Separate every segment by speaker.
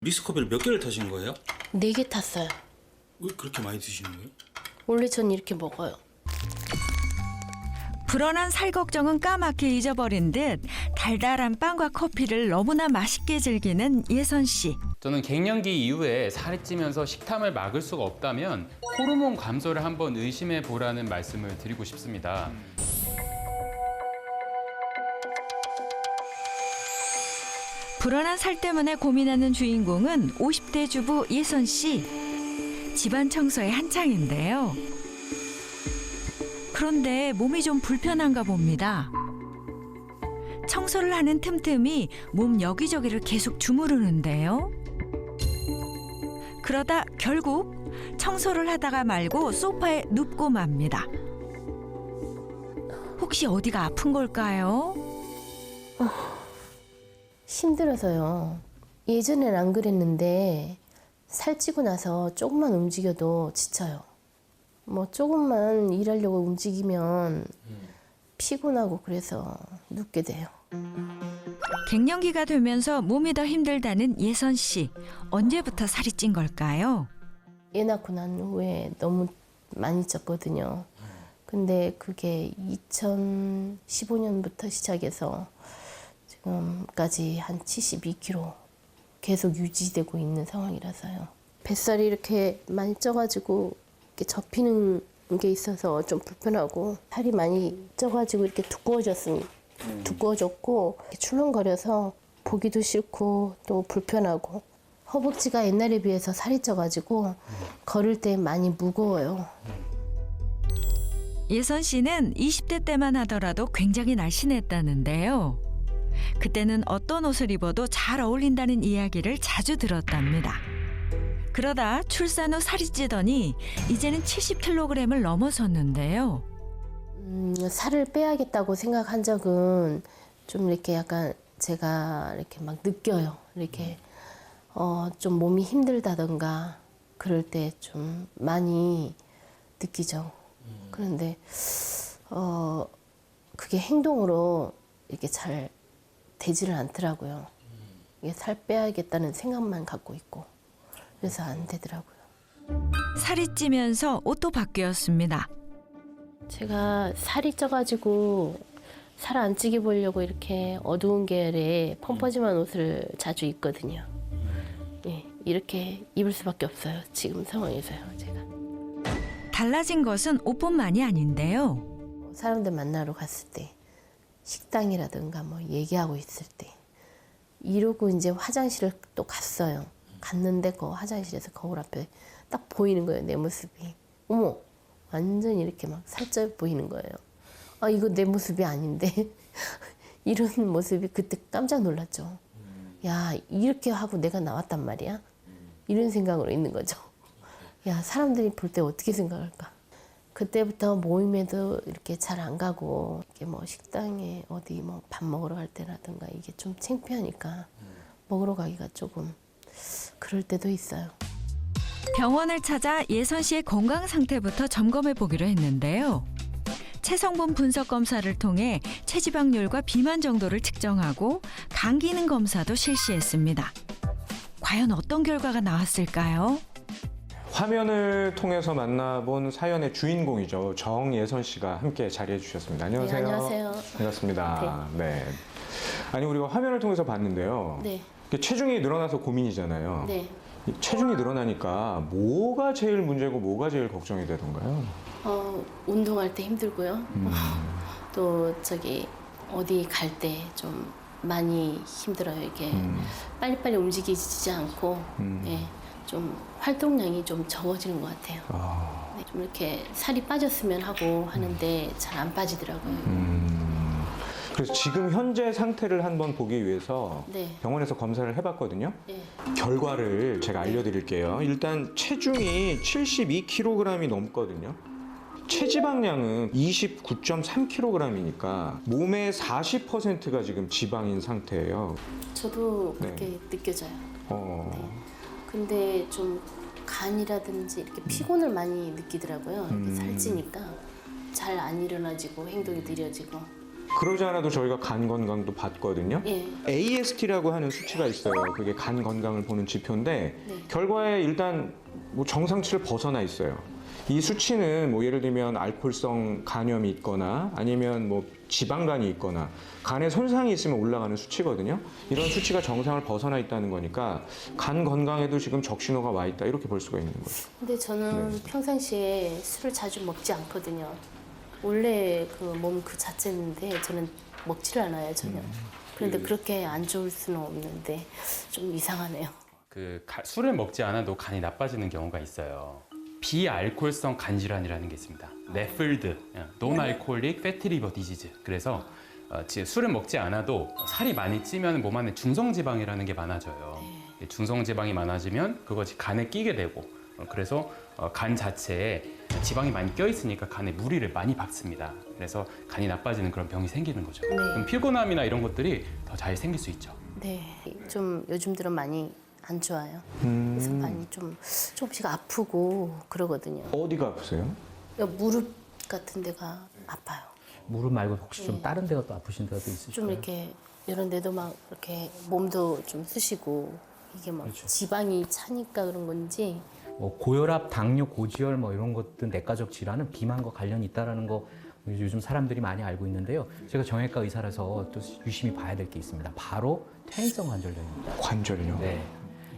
Speaker 1: 믹스커피를 몇 개를 타신 거예요?
Speaker 2: 4개 탔어요.
Speaker 1: 왜 그렇게 많이 드시는 거예요?
Speaker 2: 원래 전 이렇게 먹어요.
Speaker 3: 불어난 살 걱정은 까맣게 잊어버린 듯 달달한 빵과 커피를 너무나 맛있게 즐기는 예선 씨.
Speaker 4: 저는 갱년기 이후에 살이 찌면서 식탐을 막을 수가 없다면 호르몬 감소를 한번 의심해 보라는 말씀을 드리고 싶습니다.
Speaker 3: 불어난 살 때문에 고민하는 주인공은 50대 주부 예선 씨. 집안 청소에 한창인데요. 그런데 몸이 좀 불편한가 봅니다. 청소를 하는 틈틈이 몸 여기저기를 계속 주무르는데요. 그러다 결국 청소를 하다가 말고 소파에 눕고 맙니다. 혹시 어디가 아픈 걸까요?
Speaker 2: 힘들어서요. 예전엔 안 그랬는데 살찌고 나서 조금만 움직여도 지쳐요. 뭐 조금만 일하려고 움직이면 피곤하고 그래서 눕게 돼요.
Speaker 3: 갱년기가 되면서 몸이 더 힘들다는 예선 씨. 언제부터 살이 찐 걸까요?
Speaker 2: 애 낳고 난 후에 너무 많이 쪘거든요. 근데 그게 2015년부터 시작해서 지금까지 한 72kg 계속 유지되고 있는 상황이라서요. 뱃살이 이렇게 많이 쪄가지고 이렇게 접히는 게 있어서 좀 불편하고, 살이 많이 쪄가지고 이렇게 두꺼워졌고 이렇게 출렁거려서 보기도 싫고 또 불편하고, 허벅지가 옛날에 비해서 살이 쪄가지고 걸을 때 많이 무거워요.
Speaker 3: 예선 씨는 20대 때만 하더라도 굉장히 날씬했다는데요. 그때는 어떤 옷을 입어도 잘 어울린다는 이야기를 자주 들었답니다. 그러다 출산 후 살이 찌더니 이제는 70kg을 넘어섰는데요.
Speaker 2: 살을 빼야겠다고 생각한 적은 좀 이렇게 약간 제가 이렇게 막 느껴요. 이렇게 좀 몸이 힘들다던가 그럴 때 좀 많이 느끼죠. 그런데 그게 행동으로 이렇게 잘 되지를 않더라고요. 이게 살 빼야겠다는 생각만 갖고 있고 그래서 안 되더라고요.
Speaker 3: 살이 찌면서 옷도 바뀌었습니다.
Speaker 2: 제가 살이 쪄가지고 살 안 찌게 보려고 이렇게 어두운 계열의 펑퍼짐한 옷을 자주 입거든요. 예, 이렇게 입을 수밖에 없어요. 지금 상황에서요, 제가.
Speaker 3: 달라진 것은 옷뿐만이 아닌데요.
Speaker 2: 사람들 만나러 갔을 때, 식당이라든가 뭐 얘기하고 있을 때, 이러고 이제 화장실을 또 갔어요. 갔는데 그 화장실에서 거울 앞에 딱 보이는 거예요, 내 모습이. 어머, 완전히 이렇게 막 살쪄 보이는 거예요. 아, 이거 내 모습이 아닌데. 이런 모습이 그때 깜짝 놀랐죠. 야, 이렇게 하고 내가 나왔단 말이야? 이런 생각으로 있는 거죠. 야, 사람들이 볼 때 어떻게 생각할까? 그때부터 모임에도 이렇게 잘 안 가고, 이렇게 뭐 식당에 어디 뭐 밥 먹으러 갈 때라든가 이게 좀 창피하니까 먹으러 가기가 조금 그럴 때도 있어요.
Speaker 3: 병원을 찾아 예선 씨의 건강 상태부터 점검해 보기로 했는데요. 체성분 분석 검사를 통해 체지방률과 비만 정도를 측정하고 간 기능 검사도 실시했습니다. 과연 어떤 결과가 나왔을까요?
Speaker 5: 화면을 통해서 만나본 사연의 주인공이죠. 정예선 씨가 함께 자리해 주셨습니다. 안녕하세요.
Speaker 2: 네, 안녕하세요.
Speaker 5: 반갑습니다. 네. 아니, 우리가 화면을 통해서 봤는데요.
Speaker 2: 네.
Speaker 5: 체중이 늘어나서 고민이잖아요.
Speaker 2: 네.
Speaker 5: 이 체중이 늘어나니까 뭐가 제일 문제고 뭐가 제일 걱정이 되던가요?
Speaker 2: 운동할 때 힘들고요. 또 어디 갈 때 좀 많이 힘들어요. 이게 빨리빨리 움직이지 않고 예, 좀 활동량이 좀 적어지는 것 같아요. 네, 좀 이렇게 살이 빠졌으면 하고 하는데 잘 안 빠지더라고요.
Speaker 5: 그래서 지금 현재 상태를 한번 보기 위해서
Speaker 2: 네.
Speaker 5: 병원에서 검사를 해봤거든요.
Speaker 2: 네.
Speaker 5: 결과를 제가 알려드릴게요. 일단 체중이 72kg이 넘거든요. 체지방량은 29.3kg이니까 몸의 40%가 지금 지방인 상태예요.
Speaker 2: 저도 그렇게 느껴져요. 네. 근데 좀 간이라든지 이렇게 피곤을 많이 느끼더라고요. 이렇게 살찌니까 잘 안 일어나지고 행동이 느려지고
Speaker 5: 그러지 않아도 저희가 간 건강도 봤거든요.
Speaker 2: 예.
Speaker 5: AST라고 하는 수치가 있어요. 그게 간 건강을 보는 지표인데
Speaker 2: 네.
Speaker 5: 결과에 일단 뭐 정상치를 벗어나 있어요. 이 수치는 뭐 예를 들면 알코올성 간염이 있거나 아니면 뭐 지방간이 있거나 간에 손상이 있으면 올라가는 수치거든요. 이런 수치가 정상을 벗어나 있다는 거니까 간 건강에도 지금 적신호가 와 있다 이렇게 볼 수가 있는 거죠.
Speaker 2: 근데 저는 평상시에 술을 자주 먹지 않거든요. 원래 그 몸 그 자체인데 저는 먹지를 않아요 전혀. 그런데 그렇게 안 좋을 수는 없는데 좀 이상하네요.
Speaker 4: 술을 먹지 않아도 간이 나빠지는 경우가 있어요. 비알코올성 간 질환이라는 게 있습니다. 네플드, Non-Alcoholic Fatty Liver Disease. 그래서 술을 먹지 않아도 살이 많이 찌면 몸 안에 중성지방이라는 게 많아져요. 중성지방이 많아지면 그것이 간에 끼게 되고 그래서 간 자체에 지방이 많이 껴 있으니까 간에 무리를 많이 받습니다. 그래서 간이 나빠지는 그런 병이 생기는 거죠.
Speaker 2: 네.
Speaker 4: 그럼 피곤함이나 이런 것들이 더 잘 생길 수 있죠.
Speaker 2: 네, 좀 요즘 들은 많이 안 좋아요. 그래서 많이 좀 조금씩 아프고 그러거든요.
Speaker 5: 어디가 아프세요?
Speaker 2: 무릎 같은 데가 아파요.
Speaker 6: 무릎 말고 혹시 좀
Speaker 2: 네.
Speaker 6: 다른 데가 또 아프신 데가 또 있으실까요?
Speaker 2: 좀 이렇게 이런 데도 막 이렇게 몸도 좀 쑤시고 이게 막 지방이 차니까 그런 건지
Speaker 6: 뭐 고혈압, 당뇨, 고지혈 뭐 이런 것들 내과적 질환은 비만과 관련이 있다라는 거 요즘 사람들이 많이 알고 있는데요. 제가 정형외과 의사라서 또 유심히 봐야 될 게 있습니다. 바로 퇴행성 관절염입니다.
Speaker 5: 관절요.
Speaker 6: 네.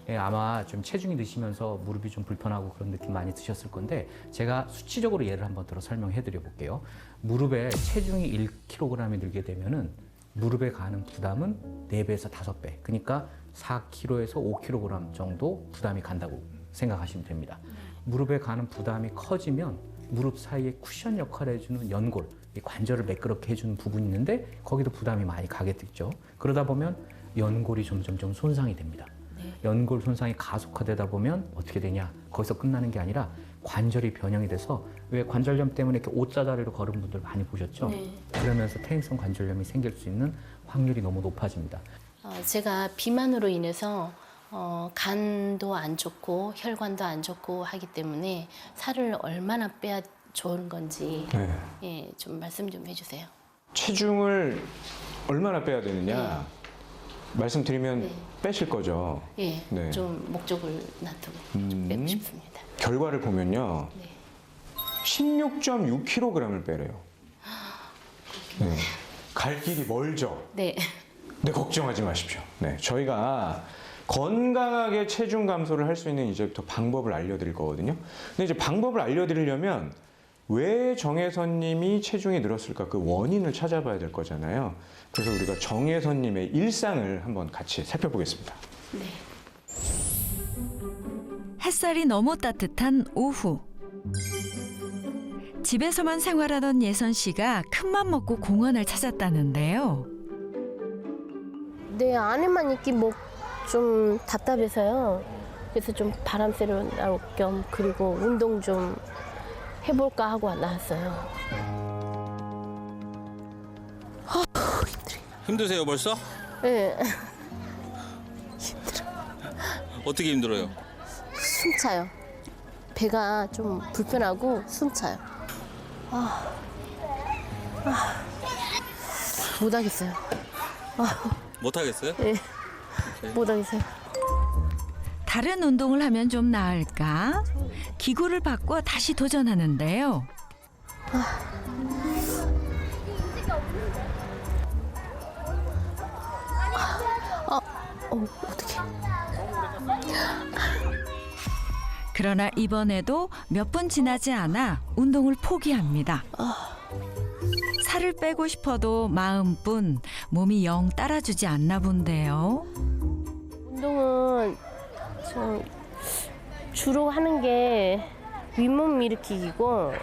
Speaker 6: 예, 아마 좀 체중이 드시면서 무릎이 좀 불편하고 그런 느낌 많이 드셨을 건데 제가 수치적으로 예를 한번 들어 설명해 드려 볼게요. 무릎에 체중이 1kg이 늘게 되면은 무릎에 가는 부담은 4배에서 5배. 그러니까 4kg에서 5kg 정도 부담이 간다고 생각하시면 됩니다. 무릎에 가는 부담이 커지면 무릎 사이에 쿠션 역할을 해주는 연골, 이 관절을 매끄럽게 해주는 부분이 있는데 거기도 부담이 많이 가게 되죠. 그러다 보면 연골이 점점 손상이 됩니다. 연골 손상이 가속화되다 보면 어떻게 되냐? 거기서 끝나는 게 아니라 관절이 변형이 돼서 왜 관절염 때문에 이렇게 옷자다리로 걸은 분들 많이 보셨죠?
Speaker 2: 네.
Speaker 6: 그러면서 퇴행성 관절염이 생길 수 있는 확률이 너무 높아집니다.
Speaker 2: 제가 비만으로 인해서 간도 안 좋고 혈관도 안 좋고 하기 때문에 살을 얼마나 빼야 좋은 건지
Speaker 5: 네.
Speaker 2: 예, 좀 말씀 좀 해주세요.
Speaker 5: 체중을 얼마나 빼야 되느냐 말씀드리면
Speaker 2: 네.
Speaker 5: 빼실 거죠.
Speaker 2: 예,
Speaker 5: 네.
Speaker 2: 좀 목적을 놔두고 빼고 싶습니다.
Speaker 5: 결과를 보면요.
Speaker 2: 네.
Speaker 5: 16.6kg을 빼래요. 네. 갈 길이 멀죠.
Speaker 2: 네.
Speaker 5: 네, 걱정하지 마십시오. 네, 저희가 건강하게 체중 감소를 할 수 있는 이제부터 방법을 알려드릴 거거든요. 근데 이제 방법을 알려드리려면 왜 정혜선님이 체중이 늘었을까 그 원인을 찾아봐야 될 거잖아요. 그래서 우리가 정혜선님의 일상을 한번 같이 살펴보겠습니다.
Speaker 2: 네.
Speaker 3: 햇살이 너무 따뜻한 오후. 집에서만 생활하던 예선 씨가 큰맘 먹고 공원을 찾았다는데요.
Speaker 2: 네, 안에만 있기 뭐 좀 답답해서요. 그래서 좀 바람 쐬러 나올 겸 그리고 운동 좀 해볼까 하고 나왔어요.
Speaker 1: 힘드세요 벌써?
Speaker 2: 네.
Speaker 1: 어떻게 힘들어요?
Speaker 2: 숨 차요. 배가 좀 불편하고 숨 차요. 못 하겠어요.
Speaker 1: 못 하겠어요?
Speaker 2: 네. 못 하겠어요.
Speaker 3: 다른 운동을 하면 좀 나을까? 기구를 바꿔 다시 도전하는데요.
Speaker 2: 어떡해.
Speaker 3: 그러나 이번에도 몇 분 지나지 않아 운동을 포기합니다. 살을 빼고 싶어도 마음뿐 몸이 영 따라주지 않나 본데요.
Speaker 2: 운동은 좀 주로 하는 게 윗몸 일으키기고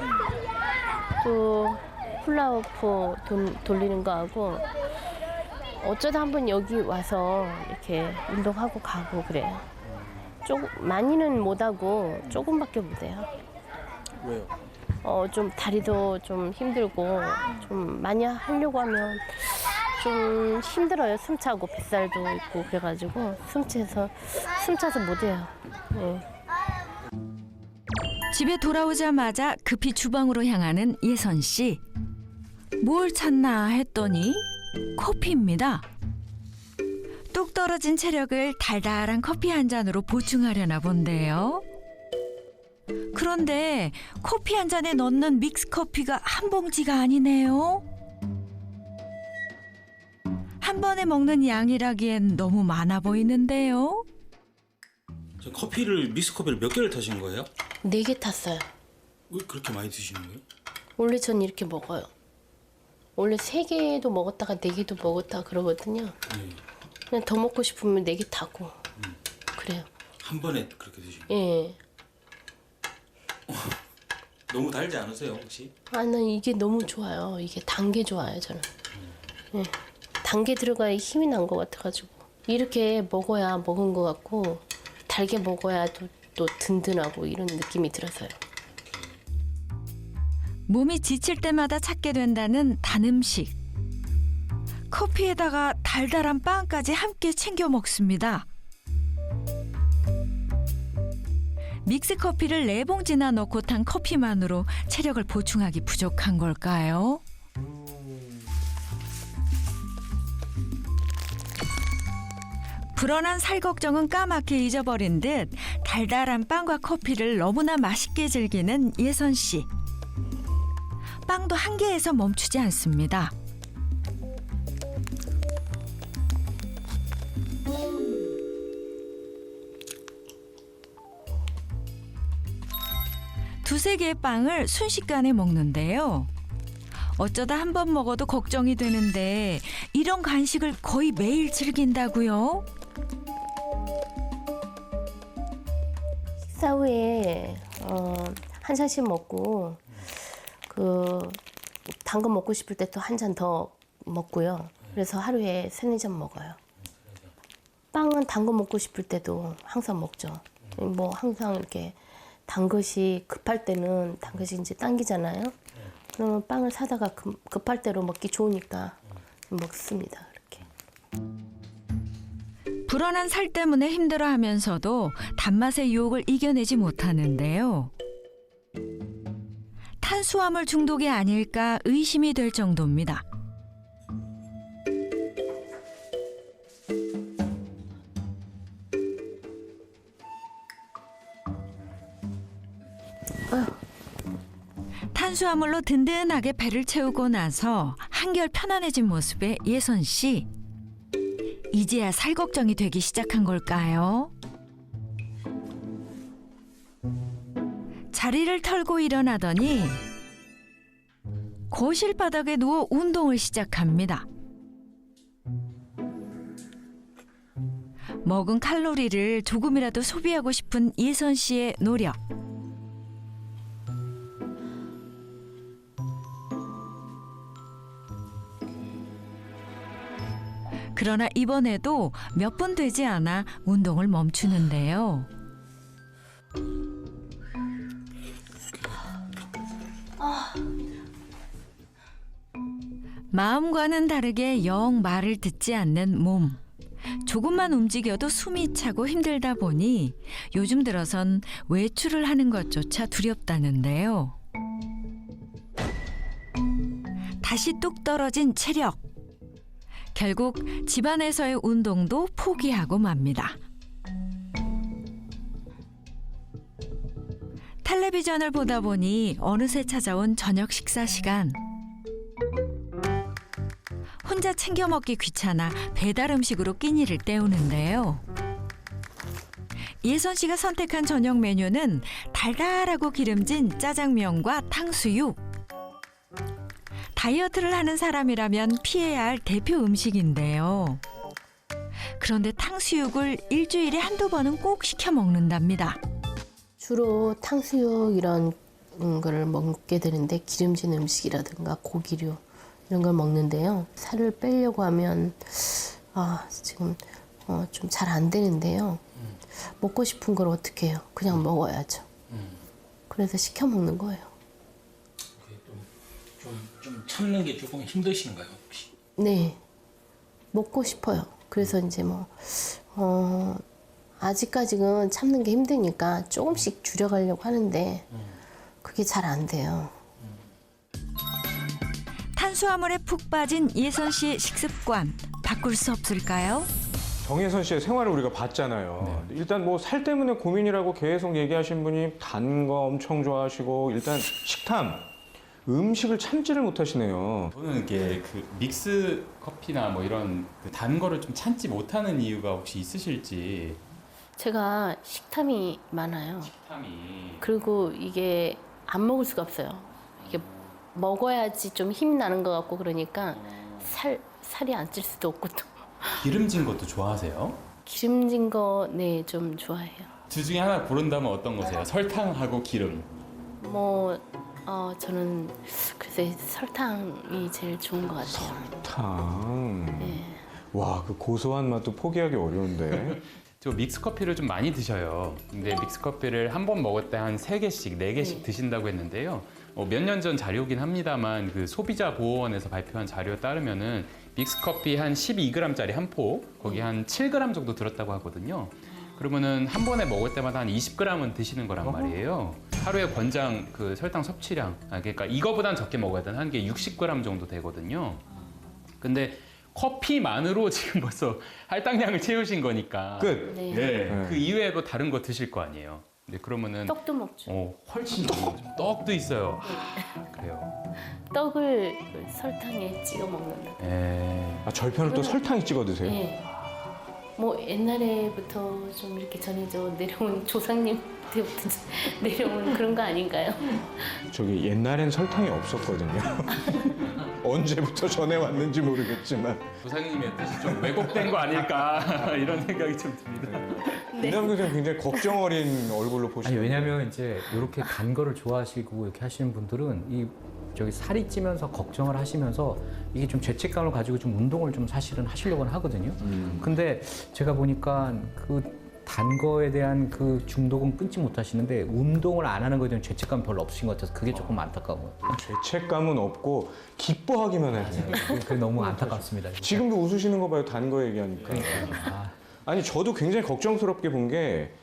Speaker 2: 또 훌라후프 돌리는 거 하고 어쩌다 한번 여기 와서 이렇게 운동하고 가고 그래요. 많이는 못 하고 조금밖에 못 해요.
Speaker 1: 왜요?
Speaker 2: 좀 다리도 좀 힘들고 좀 많이 하려고 하면 좀 힘들어요. 숨차고 뱃살도 있고 그래가지고 숨차서 못 해요. 네.
Speaker 3: 집에 돌아오자마자 급히 주방으로 향하는 예선 씨. 뭘 찾나 했더니 커피입니다. 뚝 떨어진 체력을 달달한 커피 한 잔으로 보충하려나 본데요. 그런데 커피 한 잔에 넣는 믹스커피가 한 봉지가 아니네요. 한 번에 먹는 양이라기엔 너무 많아 보이는데요.
Speaker 1: 저 커피를 믹스커피를 몇 개를 타신 거예요?
Speaker 2: 4개 탔어요.
Speaker 1: 왜 그렇게 많이 드시는 거예요?
Speaker 2: 원래 전 이렇게 먹어요. 원래 3개도 먹었다가 4개도 먹었다가 그러거든요.
Speaker 1: 네.
Speaker 2: 그냥 더 먹고 싶으면 4개 타고 그래요.
Speaker 1: 한 번에 그렇게 드시는 거예요?
Speaker 2: 예.
Speaker 1: 너무 달지 않으세요 혹시?
Speaker 2: 아, 난 이게 너무 좋아요. 이게 단 게 좋아요, 저는. 예. 단 게 들어가야 힘이 난 것 같아가지고. 이렇게 먹어야 먹은 것 같고, 달게 먹어야 또 든든하고 이런 느낌이 들어서요.
Speaker 3: 몸이 지칠 때마다 찾게 된다는 단 음식. 커피에다가 달달한 빵까지 함께 챙겨 먹습니다. 믹스커피를 4봉지나 넣고 탄 커피만으로 체력을 보충하기 부족한 걸까요? 불어난 살 걱정은 까맣게 잊어버린 듯 달달한 빵과 커피를 너무나 맛있게 즐기는 예선 씨. 빵도 한 개에서 멈추지 않습니다. 두세 개의 빵을 순식간에 먹는데요. 어쩌다 한 번 먹어도 걱정이 되는데 이런 간식을 거의 매일 즐긴다고요?
Speaker 2: 식사 후에 한 잔씩 먹고 단 거 먹고 싶을 때 또 한 잔 더 먹고요. 그래서 하루에 3-4잔 먹어요. 빵은 단 거 먹고 싶을 때도 항상 먹죠. 뭐 항상 이렇게 단 것이 급할 때는 단 것이 이제 당기잖아요. 그러면 빵을 사다가 급할 대로 먹기 좋으니까 먹습니다. 이렇게.
Speaker 3: 불어난 살 때문에 힘들어하면서도 단맛의 유혹을 이겨내지 못하는데요. 탄수화물 중독이 아닐까 의심이 될 정도입니다. 탄수화물로 든든하게 배를 채우고 나서 한결 편안해진 모습의 예선 씨. 이제야 살 걱정이 되기 시작한 걸까요? 자리를 털고 일어나더니 거실 바닥에 누워 운동을 시작합니다. 먹은 칼로리를 조금이라도 소비하고 싶은 예선 씨의 노력. 그러나 이번에도 몇 분 되지 않아 운동을 멈추는데요. 마음과는 다르게 영 말을 듣지 않는 몸. 조금만 움직여도 숨이 차고 힘들다 보니 요즘 들어선 외출을 하는 것조차 두렵다는데요. 다시 뚝 떨어진 체력. 결국 집안에서의 운동도 포기하고 맙니다. 텔레비전을 보다 보니 어느새 찾아온 저녁 식사 시간. 혼자 챙겨 먹기 귀찮아 배달 음식으로 끼니를 때우는데요. 예선 씨가 선택한 저녁 메뉴는 달달하고 기름진 짜장면과 탕수육. 다이어트를 하는 사람이라면 피해야 할 대표 음식인데요. 그런데 탕수육을 일주일에 한두 번은 꼭 시켜 먹는답니다.
Speaker 2: 주로 탕수육 이런 거를 먹게 되는데 기름진 음식이라든가 고기류 이런 걸 먹는데요. 살을 빼려고 하면 지금 좀 잘 안 되는데요. 먹고 싶은 걸 어떻게 해요? 그냥 먹어야죠. 그래서 시켜 먹는 거예요.
Speaker 1: 좀 참는 게 조금 힘드신가요 혹시?
Speaker 2: 네, 먹고 싶어요. 그래서 이제 아직까지는 참는 게 힘드니까 조금씩 줄여가려고 하는데 그게 잘 안 돼요.
Speaker 3: 탄수화물에 푹 빠진 예선 씨의 식습관 바꿀 수 없을까요?
Speaker 5: 정혜선 씨의 생활을 우리가 봤잖아요. 일단 뭐 살 때문에 고민이라고 계속 얘기하신 분이 단 거 엄청 좋아하시고 일단 식탐, 음식을 참지를 못하시네요.
Speaker 4: 저는 이게 그 믹스 커피나 뭐 이런 그 단 거를 좀 참지 못하는 이유가 혹시 있으실지.
Speaker 2: 제가 식탐이 많아요.
Speaker 4: 식탐이.
Speaker 2: 그리고 이게 안 먹을 수가 없어요. 이게 먹어야지 좀 힘이 나는 것 같고 그러니까 살이 안 찔 수도 없고 또
Speaker 4: 기름진 것도 좋아하세요?
Speaker 2: 기름진 거 네 좀 좋아해요.
Speaker 4: 둘 중에 하나 고른다면 어떤 거세요? 설탕하고 기름.
Speaker 2: 저는 글쎄 설탕이 제일 좋은 것 같아요.
Speaker 5: 탕.
Speaker 2: 네.
Speaker 5: 와, 그 고소한 맛도 포기하기 어려운데.
Speaker 4: 저 믹스 커피를 좀 많이 드셔요. 근데 믹스 커피를 한 번 먹을 때 한 3개씩, 4개씩 드신다고 했는데요. 몇 년 전 자료긴 합니다만 그 소비자 보호원에서 발표한 자료에 따르면은 믹스 커피 한 12g짜리 한 포, 거기 한 7g 정도 들었다고 하거든요. 그러면은 한 번에 먹을 때마다 한 20g은 드시는 거란 말이에요. 하루에 권장 그 설탕 섭취량, 그러니까 이거보단 적게 먹어야 되는 한 개 60g 정도 되거든요. 근데 커피만으로 지금 벌써 할당량을 채우신 거니까.
Speaker 5: 끝.
Speaker 2: 네.
Speaker 4: 네. 그 이외에도 다른 거 드실 거 아니에요. 네, 그러면은
Speaker 2: 떡도 먹죠.
Speaker 4: 훨씬 좋은 거죠. 떡도 있어요. 그래요.
Speaker 2: 떡을 설탕에 찍어 먹는다.
Speaker 5: 아, 절편을 또 설탕에 찍어 드세요?
Speaker 2: 네. 뭐 옛날에부터 좀 이렇게 전해져 내려온 조상님 때부터 내려온 그런 거 아닌가요?
Speaker 5: 저기 옛날엔 설탕이 없었거든요. 언제부터 전해왔는지 모르겠지만.
Speaker 4: 조상님의 뜻이 좀 왜곡된 거 아닐까 이런 생각이 좀 듭니다.
Speaker 5: 이남 교수님 굉장히 걱정 어린 얼굴로
Speaker 6: 아니
Speaker 5: 보시네요.
Speaker 6: 왜냐면 이제 이렇게 단 거를 좋아하시고 이렇게 하시는 분들은 이 저기 살이 찌면서 걱정을 하시면서 이게 좀 죄책감을 가지고 좀 운동을 좀 사실은 하시려고는 하거든요. 근데 제가 보니까 그 단 거에 대한 그 중독은 끊지 못하시는데 운동을 안 하는 거에 대한 죄책감 별로 없으신 것 같아서 그게 조금 안타까워요.
Speaker 5: 죄책감은 없고 기뻐하기만 하세요.
Speaker 6: 그게 너무 안타깝습니다. 진짜.
Speaker 5: 지금도 웃으시는 거 봐요. 단 거 얘기하니까.
Speaker 6: 아,
Speaker 5: 아니 저도 굉장히 걱정스럽게 본 게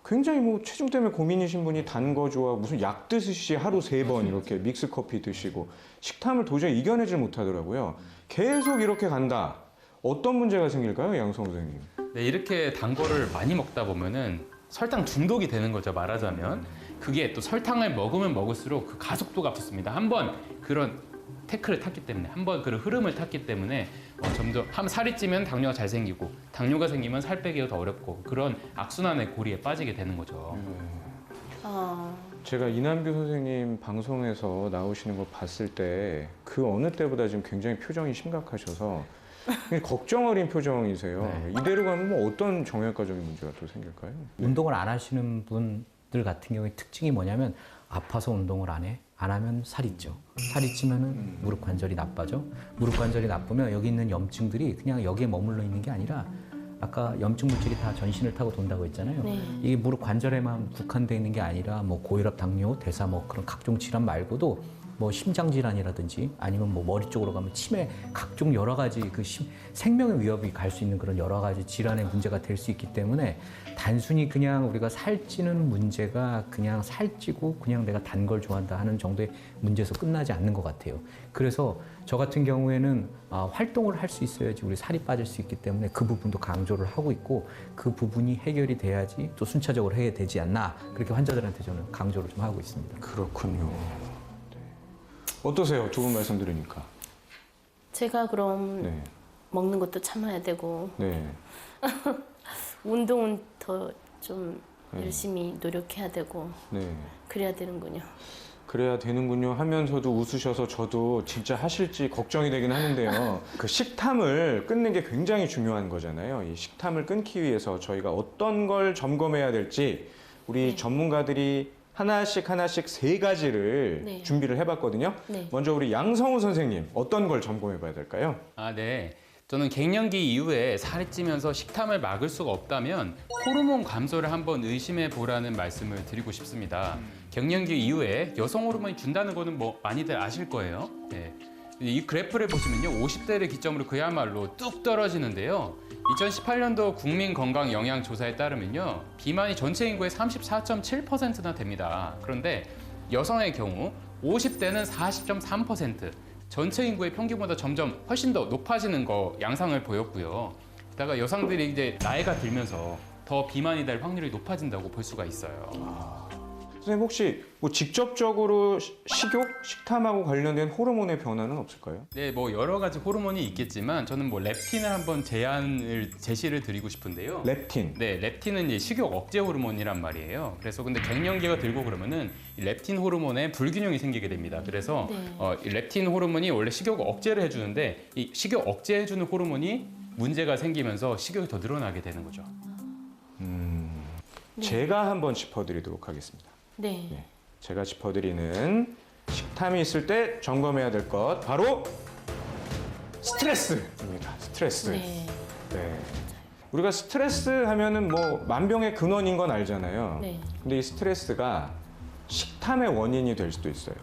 Speaker 5: 굉장히 뭐 체중 때문에 고민이신 분이 단 거 좋아 무슨 약 드시지 하루 3번 이렇게 믹스 커피 드시고 식탐을 도저히 이겨내질 못하더라고요. 계속 이렇게 간다. 어떤 문제가 생길까요, 양성우 선생님?
Speaker 4: 네, 이렇게 단 거를 많이 먹다 보면은 설탕 중독이 되는 거죠, 말하자면. 그게 또 설탕을 먹으면 먹을수록 그 가속도가 붙습니다. 한번 그런 태클을 탔기 때문에, 한번 그런 흐름을 탔기 때문에 점점 살이 찌면 당뇨가 잘 생기고 당뇨가 생기면 살 빼기가 더 어렵고 그런 악순환의 고리에 빠지게 되는 거죠.
Speaker 5: 제가 이남규 선생님 방송에서 나오시는 거 봤을 때 그 어느 때보다 지금 굉장히 표정이 심각하셔서 걱정 어린 표정이세요.
Speaker 6: 네.
Speaker 5: 이대로 가면 뭐 어떤 정형외과적인 문제가 또 생길까요?
Speaker 6: 운동을 안 하시는 분들 같은 경우에 특징이 뭐냐면 아파서 운동을 안 해. 안 하면 살이 쪄. 살이 찌면은 무릎 관절이 나빠져. 무릎 관절이 나쁘면 여기 있는 염증들이 그냥 여기에 머물러 있는 게 아니라 아까 염증 물질이 다 전신을 타고 돈다고 했잖아요.
Speaker 2: 네.
Speaker 6: 이게 무릎 관절에만 국한되어 있는 게 아니라 뭐 고혈압, 당뇨, 대사 뭐 그런 각종 질환 말고도 뭐 심장 질환이라든지 아니면 뭐 머리 쪽으로 가면 치매 각종 여러 가지 그 생명의 위협이 갈 수 있는 그런 여러 가지 질환의 문제가 될 수 있기 때문에 단순히 그냥 우리가 살찌는 문제가 그냥 살찌고 그냥 내가 단 걸 좋아한다 하는 정도의 문제에서 끝나지 않는 것 같아요. 그래서 저 같은 경우에는 활동을 할 수 있어야지 우리 살이 빠질 수 있기 때문에 그 부분도 강조를 하고 있고 그 부분이 해결이 돼야지 또 순차적으로 해야 되지 않나 그렇게 환자들한테 저는 강조를 좀 하고 있습니다.
Speaker 5: 그렇군요. 네. 어떠세요? 두 분 말씀 들으니까.
Speaker 2: 제가 그럼
Speaker 5: 네.
Speaker 2: 먹는 것도 참아야 되고
Speaker 5: 네.
Speaker 2: 운동은 더 좀
Speaker 5: 네.
Speaker 2: 열심히 노력해야 되고
Speaker 5: 네.
Speaker 2: 그래야 되는군요.
Speaker 5: 그래야 되는군요 하면서도 웃으셔서 저도 진짜 하실지 걱정이 되긴 하는데요. 그 식탐을 끊는 게 굉장히 중요한 거잖아요. 이 식탐을 끊기 위해서 저희가 어떤 걸 점검해야 될지 우리 전문가들이 하나씩 3가지를
Speaker 2: 네.
Speaker 5: 준비를 해봤거든요.
Speaker 2: 네.
Speaker 5: 먼저 우리 양성우 선생님 어떤 걸 점검해봐야 될까요?
Speaker 4: 네. 저는 갱년기 이후에 살이 찌면서 식탐을 막을 수가 없다면 호르몬 감소를 한번 의심해 보라는 말씀을 드리고 싶습니다. 갱년기 이후에 여성 호르몬이 준다는 거는 뭐 많이들 아실 거예요. 네. 이 그래프를 보시면요. 50대를 기점으로 그야말로 뚝 떨어지는데요. 2018년도 국민건강영양조사에 따르면요. 비만이 전체 인구의 34.7%나 됩니다. 그런데 여성의 경우 50대는 40.3%, 전체 인구의 평균보다 점점 훨씬 더 높아지는 거 양상을 보였고요. 게다가 여성들이 이제 나이가 들면서 더 비만이 될 확률이 높아진다고 볼 수가 있어요.
Speaker 5: 선생님 혹시 뭐 직접적으로 식욕, 식탐하고 관련된 호르몬의 변화는 없을까요?
Speaker 4: 네, 뭐 여러 가지 호르몬이 있겠지만 저는 뭐 렙틴을 한번 제시를 드리고 싶은데요.
Speaker 5: 렙틴.
Speaker 4: 네, 렙틴은 이제 식욕 억제 호르몬이란 말이에요. 그래서 근데 갱년기가 들고 그러면은 이 렙틴 호르몬에 불균형이 생기게 됩니다. 그래서 이 렙틴 호르몬이 원래 식욕 억제를 해주는데 이 식욕 억제해주는 호르몬이 문제가 생기면서 식욕이 더 늘어나게 되는 거죠.
Speaker 5: 제가 한번 짚어드리도록 하겠습니다.
Speaker 2: 네.
Speaker 5: 네. 제가 짚어드리는 식탐이 있을 때 점검해야 될 것 바로 스트레스입니다. 스트레스.
Speaker 2: 네.
Speaker 5: 네. 우리가 스트레스 하면은 뭐 만병의 근원인 건 알잖아요.
Speaker 2: 네.
Speaker 5: 근데 이 스트레스가 식탐의 원인이 될 수도 있어요.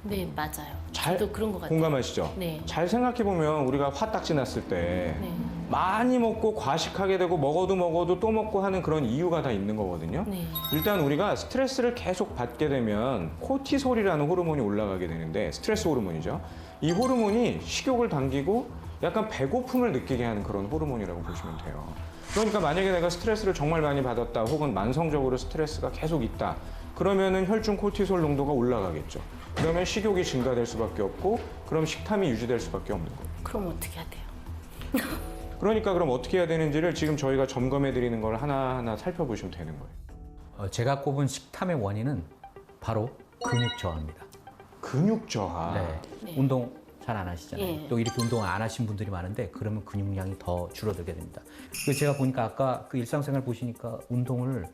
Speaker 2: 네, 맞아요.
Speaker 5: 잘
Speaker 2: 저도 그런 것 같아요.
Speaker 5: 공감하시죠?
Speaker 2: 네.
Speaker 5: 잘 생각해 보면 우리가 화딱지 났을 때
Speaker 2: 네.
Speaker 5: 많이 먹고 과식하게 되고 먹어도 또 먹고 하는 그런 이유가 다 있는 거거든요.
Speaker 2: 네.
Speaker 5: 일단 우리가 스트레스를 계속 받게 되면 코티솔이라는 호르몬이 올라가게 되는데 스트레스 호르몬이죠. 이 호르몬이 식욕을 당기고 약간 배고픔을 느끼게 하는 그런 호르몬이라고 보시면 돼요. 그러니까 만약에 내가 스트레스를 정말 많이 받았다 혹은 만성적으로 스트레스가 계속 있다 그러면은 혈중 코티솔 농도가 올라가겠죠. 그러면 식욕이 증가될 수밖에 없고 그럼 식탐이 유지될 수밖에 없는 거예요.
Speaker 2: 그럼 어떻게 해야 돼요?
Speaker 5: 그러니까 그럼 어떻게 해야 되는지를 지금 저희가 점검해 드리는 걸 하나하나 살펴보시면 되는 거예요.
Speaker 6: 제가 꼽은 식탐의 원인은 바로 근육 저하입니다.
Speaker 5: 근육 저하.
Speaker 6: 네.
Speaker 2: 네.
Speaker 6: 운동 잘 안 하시잖아요.
Speaker 2: 예.
Speaker 6: 또 이렇게 운동 안 하신 분들이 많은데 그러면 근육량이 더 줄어들게 됩니다. 그래서 제가 보니까 아까 그 일상생활 보시니까 운동을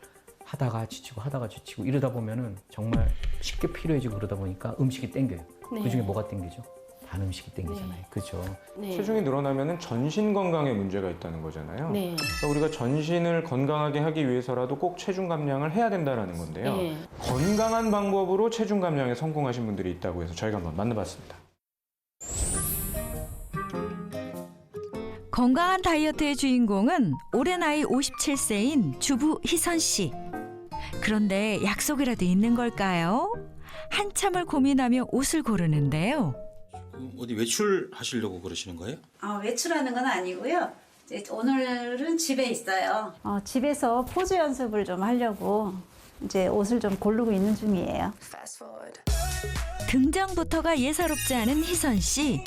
Speaker 6: 하다가 지치고 이러다 보면은 정말 쉽게 피로해지고 그러다 보니까 음식이 땡겨요.
Speaker 2: 네.
Speaker 6: 그중에 뭐가 땡기죠? 단 음식이 땡기잖아요.
Speaker 2: 네.
Speaker 6: 그렇죠?
Speaker 2: 네.
Speaker 5: 체중이 늘어나면은 전신 건강에 문제가 있다는 거잖아요.
Speaker 2: 네.
Speaker 5: 그러니까 우리가 전신을 건강하게 하기 위해서라도 꼭 체중 감량을 해야 된다는 건데요.
Speaker 2: 네.
Speaker 5: 건강한 방법으로 체중 감량에 성공하신 분들이 있다고 해서 저희가 한번 만나봤습니다.
Speaker 3: 건강한 다이어트의 주인공은 올해 나이 57세인 주부 희선 씨. 그런데 약속이라도 있는 걸까요? 한참을 고민하며 옷을 고르는데요.
Speaker 1: 어디 외출하시려고 그러시는 거예요?
Speaker 7: 외출하는 건 아니고요. 이제 오늘은 집에 있어요. 집에서 포즈 연습을 좀 하려고 이제 옷을 좀 고르고 있는 중이에요.
Speaker 3: 등장부터가 예사롭지 않은 희선 씨.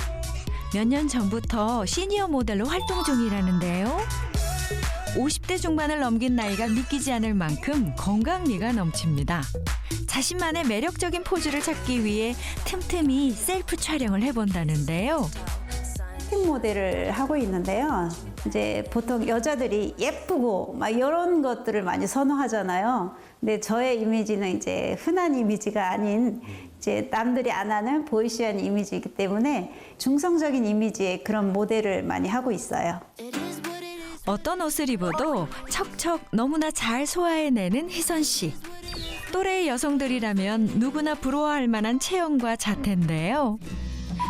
Speaker 3: 몇 년 전부터 시니어 모델로 활동 중이라는데요. 50대 중반을 넘긴 나이가 믿기지 않을 만큼 건강미가 넘칩니다. 자신만의 매력적인 포즈를 찾기 위해 틈틈이 셀프 촬영을 해본다는데요.
Speaker 7: 스틱 모델을 하고 있는데요. 이제 보통 여자들이 예쁘고 막 이런 것들을 많이 선호하잖아요. 근데 저의 이미지는 이제 흔한 이미지가 아닌 이제 남들이 안 하는 보이시한 이미지이기 때문에 중성적인 이미지의 그런 모델을 많이 하고 있어요.
Speaker 3: 어떤 옷을 입어도 척척 너무나 잘 소화해내는 희선 씨. 또래의 여성들이라면 누구나 부러워할 만한 체형과 자태인데요.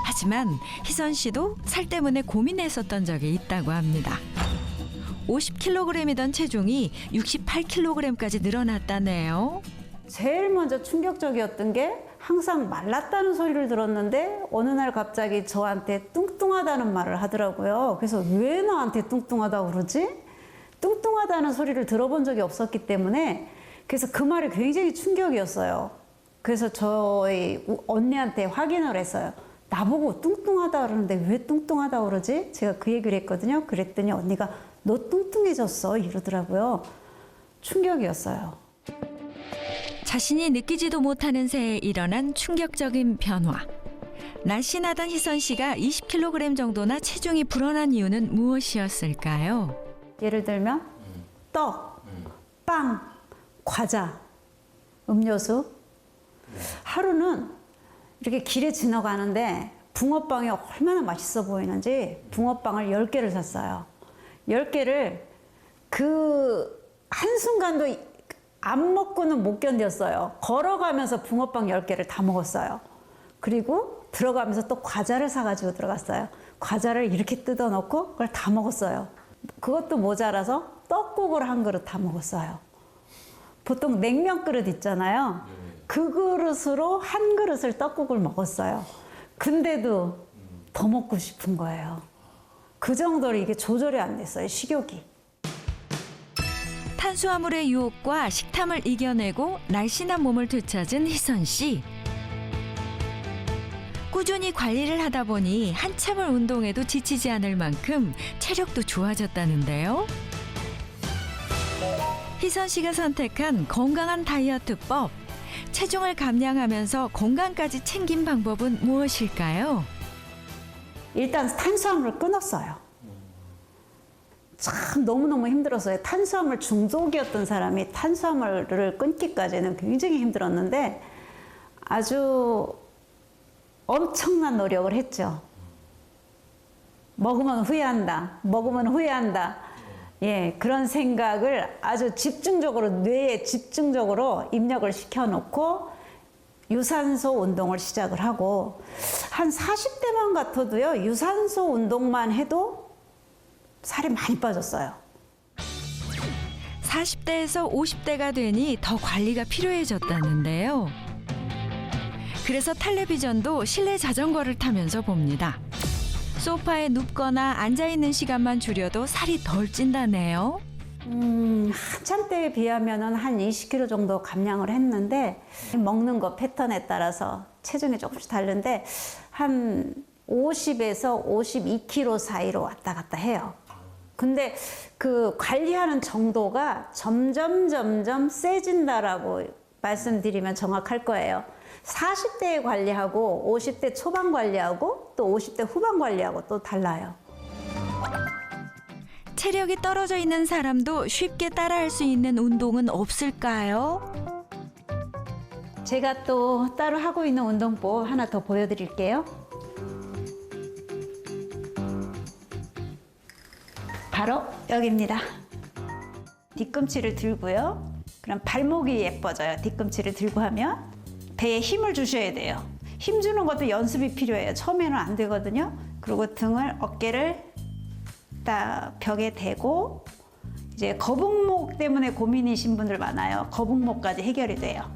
Speaker 3: 하지만 희선 씨도 살 때문에 고민했었던 적이 있다고 합니다. 50kg이던 체중이 68kg까지 늘어났다네요.
Speaker 7: 제일 먼저 충격적이었던 게 항상 말랐다는 소리를 들었는데 어느 날 갑자기 저한테 뚱뚱하다는 말을 하더라고요. 그래서 왜 나한테 뚱뚱하다고 그러지? 뚱뚱하다는 소리를 들어본 적이 없었기 때문에 그래서 그 말이 굉장히 충격이었어요. 그래서 저희 언니한테 확인을 했어요. 나보고 뚱뚱하다 그러는데 왜 뚱뚱하다 그러지? 제가 그 얘기를 했거든요. 그랬더니 언니가 너 뚱뚱해졌어 이러더라고요. 충격이었어요.
Speaker 3: 자신이 느끼지도 못하는 새에 일어난 충격적인 변화. 날씬하던 희선 씨가 20kg 정도나 체중이 불어난 이유는 무엇이었을까요?
Speaker 7: 예를 들면 떡, 빵, 과자, 음료수. 하루는 이렇게 길에 지나가는데 붕어빵이 얼마나 맛있어 보이는지 붕어빵을 10개를 샀어요. 10개를 그 한순간도 안 먹고는 못 견뎠어요. 걸어가면서 붕어빵 10개를 다 먹었어요. 그리고 들어가면서 또 과자를 사가지고 들어갔어요. 과자를 이렇게 뜯어놓고 그걸 다 먹었어요. 그것도 모자라서 떡국을 한 그릇 다 먹었어요. 보통 냉면 그릇 있잖아요. 그 그릇으로 한 그릇을 떡국을 먹었어요. 근데도 더 먹고 싶은 거예요. 그 정도로 이게 조절이 안 됐어요, 식욕이.
Speaker 3: 탄수화물의 유혹과 식탐을 이겨내고 날씬한 몸을 되찾은 희선 씨. 꾸준히 관리를 하다 보니 한참을 운동해도 지치지 않을 만큼 체력도 좋아졌다는데요. 희선 씨가 선택한 건강한 다이어트법. 체중을 감량하면서 건강까지 챙긴 방법은 무엇일까요?
Speaker 7: 일단 탄수화물을 끊었어요. 참 너무너무 힘들었어요. 탄수화물 중독이었던 사람이 탄수화물을 끊기까지는 굉장히 힘들었는데 아주 엄청난 노력을 했죠. 먹으면 후회한다. 먹으면 후회한다. 예, 그런 생각을 아주 집중적으로, 뇌에 집중적으로 입력을 시켜놓고 유산소 운동을 시작을 하고 한 40대만 같아도요, 유산소 운동만 해도 살이 많이 빠졌어요.
Speaker 3: 40대에서 50대가 되니 더 관리가 필요해졌다는데요. 그래서 텔레비전도 실내 자전거를 타면서 봅니다. 소파에 눕거나 앉아있는 시간만 줄여도 살이 덜 찐다네요.
Speaker 7: 한참 때에 비하면 한 20kg 정도 감량을 했는데 먹는 거 패턴에 따라서 체중이 조금씩 다른데 한 50에서 52kg 사이로 왔다 갔다 해요. 근데 그 관리하는 정도가 점점 세진다라고 말씀드리면 정확할 거예요. 40대에 관리하고 50대 초반 관리하고 또 50대 후반 관리하고 또 달라요.
Speaker 3: 체력이 떨어져 있는 사람도 쉽게 따라할 수 있는 운동은 없을까요?
Speaker 7: 제가 또 따로 하고 있는 운동법 하나 더 보여드릴게요. 바로 여기입니다. 뒤꿈치를 들고요. 그럼 발목이 예뻐져요. 뒤꿈치를 들고 하면. 배에 힘을 주셔야 돼요. 힘 주는 것도 연습이 필요해요. 처음에는 안 되거든요. 그리고 등을, 어깨를 딱 벽에 대고 이제 거북목 때문에 고민이신 분들 많아요. 거북목까지 해결이 돼요.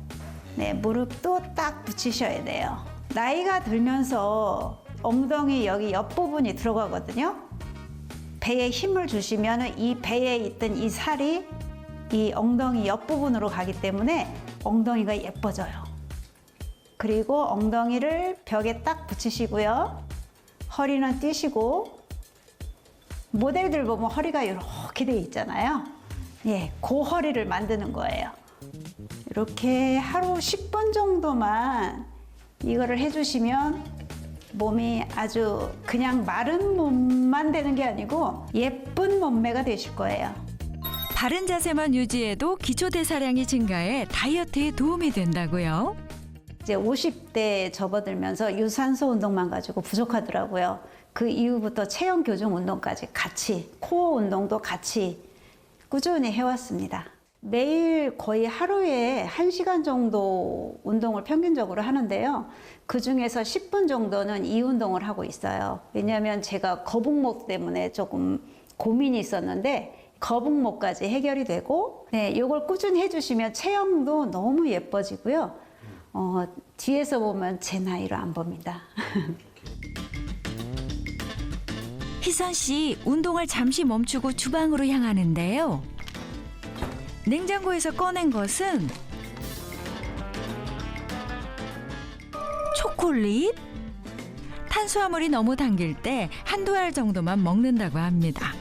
Speaker 7: 네, 무릎도 딱 붙이셔야 돼요. 나이가 들면서 엉덩이 여기 옆부분이 들어가거든요. 배에 힘을 주시면 이 배에 있던 이 살이 이 엉덩이 옆부분으로 가기 때문에 엉덩이가 예뻐져요. 그리고 엉덩이를 벽에 딱 붙이시고요. 허리는 띄시고 모델들 보면 허리가 이렇게 돼 있잖아요. 예, 그 허리를 만드는 거예요. 이렇게 하루 10분 정도만 이거를 해주시면 몸이 아주 그냥 마른 몸만 되는 게 아니고 예쁜 몸매가 되실 거예요.
Speaker 3: 바른 자세만 유지해도 기초 대사량이 증가해 다이어트에 도움이 된다고요.
Speaker 7: 이제 50대에 접어들면서 유산소 운동만 가지고 부족하더라고요. 그 이후부터 체형 교정 운동까지 같이, 코어 운동도 같이 꾸준히 해왔습니다. 매일 거의 하루에 1시간 정도 운동을 평균적으로 하는데요. 그중에서 10분 정도는 이 운동을 하고 있어요. 왜냐하면 제가 거북목 때문에 조금 고민이 있었는데 거북목까지 해결이 되고, 네, 이걸 꾸준히 해주시면 체형도 너무 예뻐지고요. 뒤에서 보면 제 나이로 안 봅니다.
Speaker 3: 희선 씨, 운동을 잠시 멈추고 주방으로 향하는데요. 냉장고에서 꺼낸 것은 초콜릿? 탄수화물이 너무 당길 때 한두 알 정도만 먹는다고 합니다.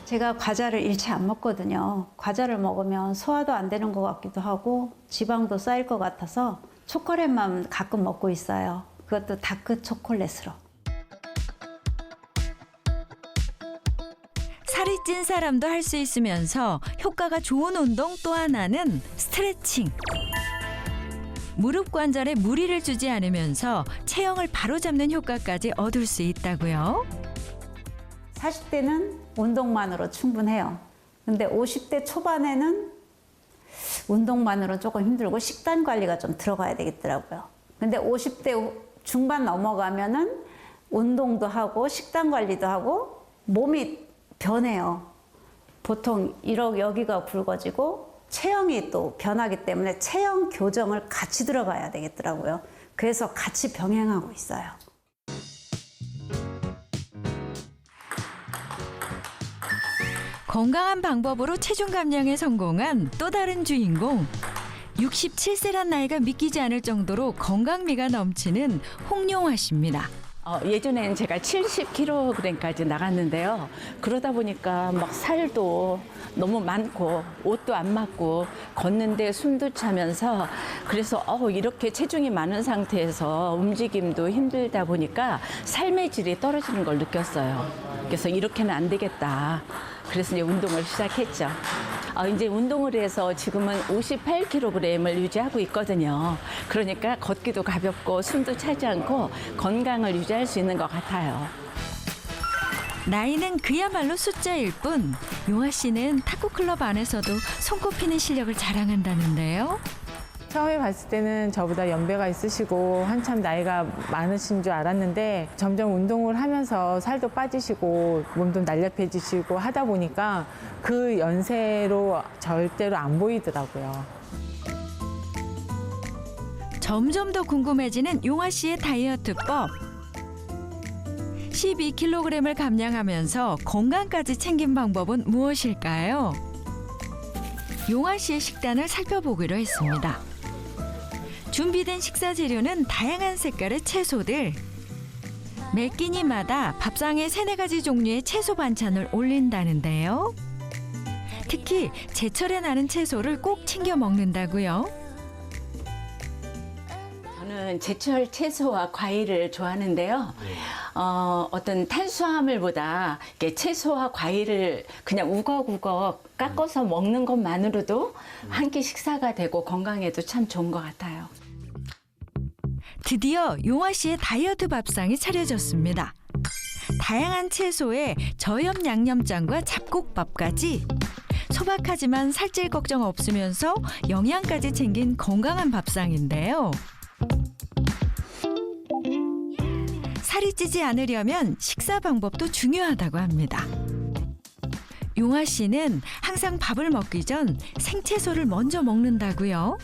Speaker 7: 제가 과자를 일체 안 먹거든요. 과자를 먹으면 소화도 안 되는 것 같기도 하고 지방도 쌓일 것 같아서 초콜릿만 가끔 먹고 있어요. 그것도 다크 초콜릿으로.
Speaker 3: 살이 찐 사람도 할 수 있으면서 효과가 좋은 운동 또 하나는 스트레칭. 무릎 관절에 무리를 주지 않으면서 체형을 바로잡는 효과까지 얻을 수 있다고요.
Speaker 7: 40대는 운동만으로 충분해요. 근데 50대 초반에는 운동만으로 조금 힘들고 식단 관리가 좀 들어가야 되겠더라고요. 근데 50대 중반 넘어가면은 운동도 하고 식단 관리도 하고 몸이 변해요. 보통 여기가 굵어지고 체형이 또 변하기 때문에 체형 교정을 같이 들어가야 되겠더라고요. 그래서 같이 병행하고 있어요.
Speaker 3: 건강한 방법으로 체중 감량에 성공한 또 다른 주인공. 67세란 나이가 믿기지 않을 정도로 건강미가 넘치는 홍용화 씨입니다.
Speaker 8: 예전에는 제가 70kg까지 나갔는데요. 그러다 보니까 막 살도 너무 많고 옷도 안 맞고 걷는데 숨도 차면서 그래서 이렇게 체중이 많은 상태에서 움직임도 힘들다 보니까 삶의 질이 떨어지는 걸 느꼈어요. 그래서 이렇게는 안 되겠다. 그래서 이제 운동을 시작했죠. 이제 운동을 해서 지금은 58kg을 유지하고 있거든요. 그러니까 걷기도 가볍고 숨도 차지 않고 건강을 유지할 수 있는 것 같아요.
Speaker 3: 나이는 그야말로 숫자일 뿐 용화 씨는 탁구클럽 안에서도 손꼽히는 실력을 자랑한다는데요.
Speaker 9: 처음에 봤을 때는 저보다 연배가 있으시고 한참 나이가 많으신 줄 알았는데 점점 운동을 하면서 살도 빠지시고 몸도 날렵해지시고 하다 보니까 그 연세로 절대로 안 보이더라고요.
Speaker 3: 점점 더 궁금해지는 용화 씨의 다이어트법. 12kg을 감량하면서 건강까지 챙긴 방법은 무엇일까요? 용화 씨의 식단을 살펴보기로 했습니다. 준비된 식사 재료는 다양한 색깔의 채소들. 매 끼니마다 밥상에 3-4가지 종류의 채소 반찬을 올린다는데요. 특히 제철에 나는 채소를 꼭 챙겨 먹는다고요.
Speaker 8: 저는 제철 채소와 과일을 좋아하는데요. 어떤 탄수화물보다 이렇게 채소와 과일을 그냥 우걱우걱 깎아서 먹는 것만으로도 한 끼 식사가 되고 건강에도 참 좋은 것 같아요.
Speaker 3: 드디어 용화 씨의 다이어트 밥상이 차려졌습니다. 다양한 채소에 저염 양념장과 잡곡밥까지. 소박하지만 살찔 걱정 없으면서 영양까지 챙긴 건강한 밥상인데요. 살이 찌지 않으려면 식사 방법도 중요하다고 합니다. 용화 씨는 항상 밥을 먹기 전 생채소를 먼저 먹는다고요.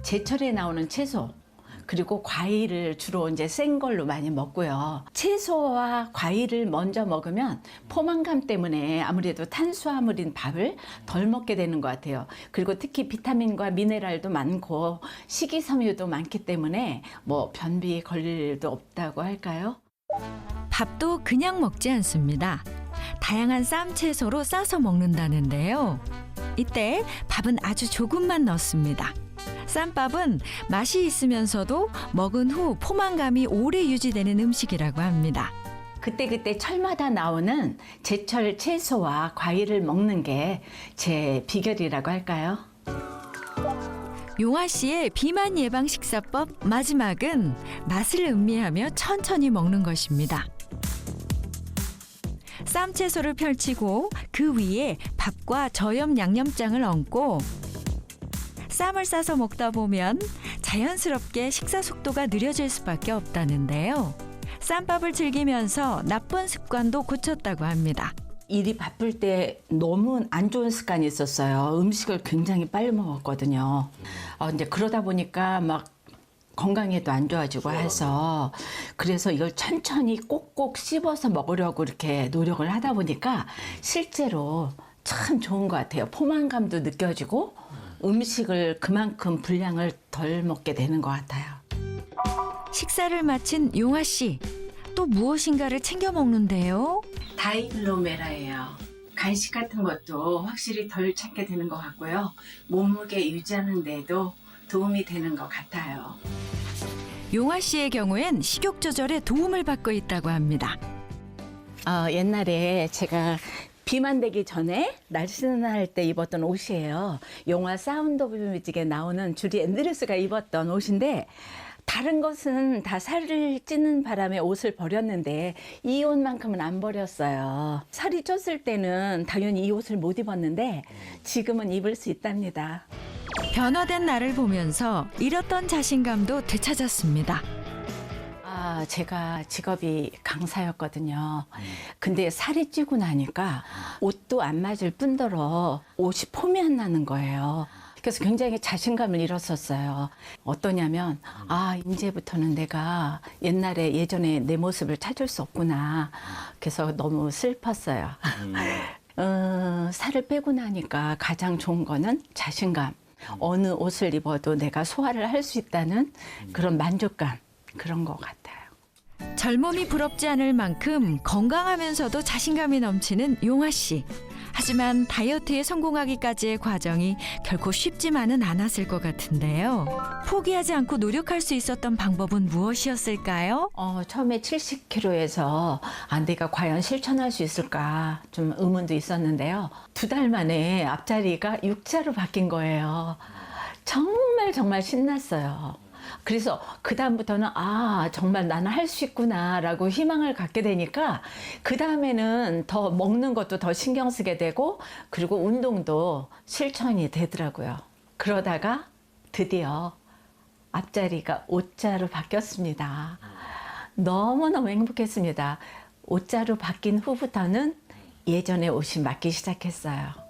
Speaker 8: 제철에 나오는 채소 그리고 과일을 주로 이제 생 걸로 많이 먹고요. 채소와 과일을 먼저 먹으면 포만감 때문에 아무래도 탄수화물인 밥을 덜 먹게 되는 것 같아요. 그리고 특히 비타민과 미네랄도 많고 식이섬유도 많기 때문에 뭐 변비 걸릴 일도 없다고 할까요?
Speaker 3: 밥도 그냥 먹지 않습니다. 다양한 쌈 채소로 싸서 먹는다는데요. 이때 밥은 아주 조금만 넣습니다. 쌈밥은 맛이 있으면서도 먹은 후 포만감이 오래 유지되는 음식이라고 합니다.
Speaker 8: 그때그때 철마다 나오는 제철 채소와 과일을 먹는 게 제 비결이라고 할까요?
Speaker 3: 용화 씨의 비만 예방 식사법 마지막은 맛을 음미하며 천천히 먹는 것입니다. 쌈 채소를 펼치고 그 위에 밥과 저염 양념장을 얹고 쌈을 싸서 먹다 보면 자연스럽게 식사 속도가 느려질 수밖에 없다는데요. 쌈밥을 즐기면서 나쁜 습관도 고쳤다고 합니다.
Speaker 8: 일이 바쁠 때 너무 안 좋은 습관이 있었어요. 음식을 굉장히 빨리 먹었거든요. 이제 그러다 보니까 막 건강에도 안 좋아지고 해서 그래서 이걸 천천히 꼭꼭 씹어서 먹으려고 이렇게 노력을 하다 보니까 실제로 참 좋은 것 같아요. 포만감도 느껴지고 음식을 그만큼 분량을 덜 먹게 되는 것 같아요.
Speaker 3: 식사를 마친 용화 씨, 또 무엇인가를 챙겨 먹는데요.
Speaker 8: 다이글로메라예요. 간식 같은 것도 확실히 덜 찾게 되는 것 같고요. 몸무게 유지하는 데도 도움이 되는 것 같아요.
Speaker 3: 용화 씨의 경우엔 식욕 조절에 도움을 받고 있다고 합니다.
Speaker 8: 옛날에 제가 비만 되기 전에 날씬할 때 입었던 옷이에요. 영화 사운드 오브 뮤직에 나오는 주리 앤드루스가 입었던 옷인데 다른 것은 다 살을 찌는 바람에 옷을 버렸는데 이 옷만큼은 안 버렸어요. 살이 쪘을 때는 당연히 이 옷을 못 입었는데 지금은 입을 수 있답니다.
Speaker 3: 변화된 나를 보면서 잃었던 자신감도 되찾았습니다.
Speaker 8: 제가 직업이 강사였거든요. 근데 살이 찌고 나니까 옷도 안 맞을 뿐더러 옷이 폼이 안 나는 거예요. 그래서 굉장히 자신감을 잃었었어요. 어떠냐면 이제부터는 내가 예전에 내 모습을 찾을 수 없구나. 그래서 너무 슬펐어요. 살을 빼고 나니까 가장 좋은 거는 자신감. 어느 옷을 입어도 내가 소화를 할 수 있다는 그런 만족감, 그런 것 같아요.
Speaker 3: 젊음이 부럽지 않을 만큼 건강하면서도 자신감이 넘치는 용화 씨. 하지만 다이어트에 성공하기까지의 과정이 결코 쉽지만은 않았을 것 같은데요. 포기하지 않고 노력할 수 있었던 방법은 무엇이었을까요?
Speaker 8: 처음에 70kg에서 내가 과연 실천할 수 있을까 좀 의문도 있었는데요. 2달 만에 앞자리가 6자로 바뀐 거예요. 정말 신났어요. 그래서 그다음부터는 정말 나는 할 수 있구나라고 희망을 갖게 되니까 그다음에는 더 먹는 것도 더 신경 쓰게 되고 그리고 운동도 실천이 되더라고요. 그러다가 드디어 앞자리가 5자로 바뀌었습니다. 너무너무 행복했습니다. 5자로 바뀐 후부터는 예전의 옷이 맞기 시작했어요.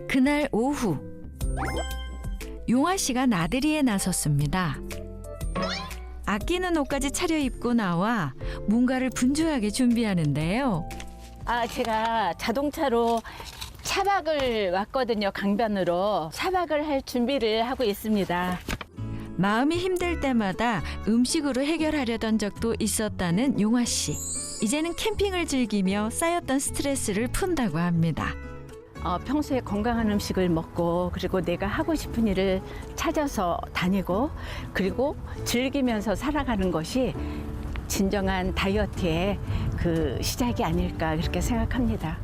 Speaker 3: 그날 오후 용화 씨가 나들이에 나섰습니다. 아끼는 옷까지 차려입고 나와 뭔가를 분주하게 준비하는데요.
Speaker 8: 제가 자동차로 차박을 왔거든요. 강변으로 차박을 할 준비를 하고 있습니다.
Speaker 3: 마음이 힘들 때마다 음식으로 해결하려던 적도 있었다는 용화 씨. 이제는 캠핑을 즐기며 쌓였던 스트레스를 푼다고 합니다.
Speaker 8: 평소에 건강한 음식을 먹고 그리고 내가 하고 싶은 일을 찾아서 다니고 그리고 즐기면서 살아가는 것이 진정한 다이어트의 그 시작이 아닐까 그렇게 생각합니다.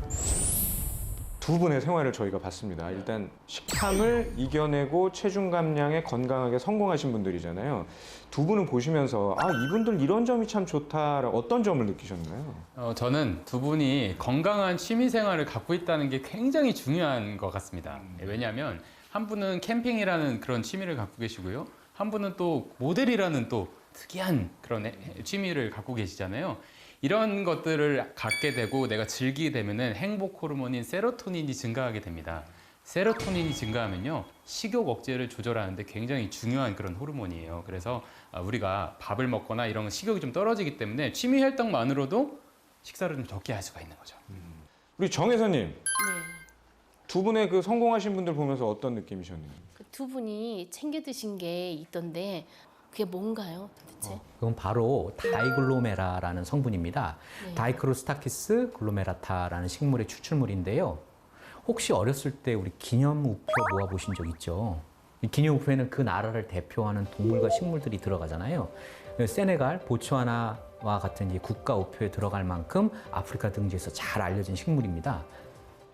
Speaker 5: 두 분의 생활을 저희가 봤습니다. 일단 식탐을 이겨내고 체중 감량에 건강하게 성공하신 분들이잖아요. 두 분은 보시면서 이분들 이런 점이 참 좋다. 어떤 점을 느끼셨나요?
Speaker 4: 저는 두 분이 건강한 취미 생활을 갖고 있다는 게 굉장히 중요한 것 같습니다. 왜냐하면 한 분은 캠핑이라는 그런 취미를 갖고 계시고요. 한 분은 또 모델이라는 또 특이한 그런 취미를 갖고 계시잖아요. 이런 것들을 갖게 되고 내가 즐기게 되면은 행복 호르몬인 세로토닌이 증가하게 됩니다. 세로토닌이 증가하면요, 식욕 억제를 조절하는데 굉장히 중요한 그런 호르몬이에요. 그래서 우리가 밥을 먹거나 이런 식욕이 좀 떨어지기 때문에 취미 활동만으로도 식사를 좀 적게 할 수가 있는 거죠.
Speaker 5: 우리 정혜선님,
Speaker 2: 네.
Speaker 5: 두 분의 그 성공하신 분들 보면서 어떤 느낌이셨나요?
Speaker 2: 그 두 분이 챙겨 드신 게 있던데 그게 뭔가요, 도대체?
Speaker 6: 그건 바로 다이글로메라라는 성분입니다.
Speaker 2: 네.
Speaker 6: 다이크로스타키스 글로메라타라는 식물의 추출물인데요. 혹시 어렸을 때 우리 기념우표 모아보신 적 있죠? 이 기념우표에는 그 나라를 대표하는 동물과 식물들이 들어가잖아요. 세네갈, 보츠와나와 같은 이제 국가우표에 들어갈 만큼 아프리카 등지에서 잘 알려진 식물입니다.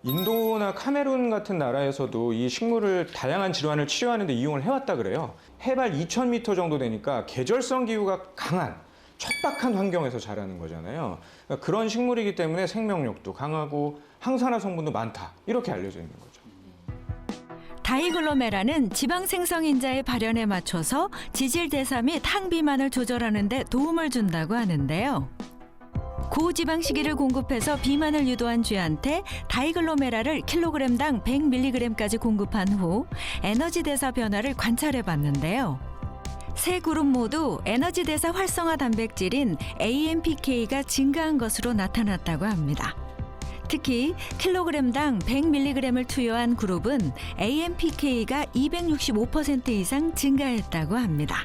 Speaker 5: 인도나 카메룬 같은 나라에서도 이 식물을 다양한 질환을 치료하는 데 이용을 해왔다 그래요. 해발 2,000m 정도 되니까 계절성 기후가 강한 척박한 환경에서 자라는 거잖아요. 그러니까 그런 식물이기 때문에 생명력도 강하고 항산화 성분도 많다. 이렇게 알려져 있는 거죠.
Speaker 3: 다이글로메라는 지방 생성 인자의 발현에 맞춰서 지질 대사 및 항비만을 조절하는 데 도움을 준다고 하는데요. 고지방 식이를 공급해서 비만을 유도한 쥐한테 다이글로메라를 킬로그램당 100mg까지 공급한 후 에너지 대사 변화를 관찰해 봤는데요. 세 그룹 모두 에너지 대사 활성화 단백질인 AMPK가 증가한 것으로 나타났다고 합니다. 특히 킬로그램당 100mg을 투여한 그룹은 AMPK가 265% 이상 증가했다고 합니다.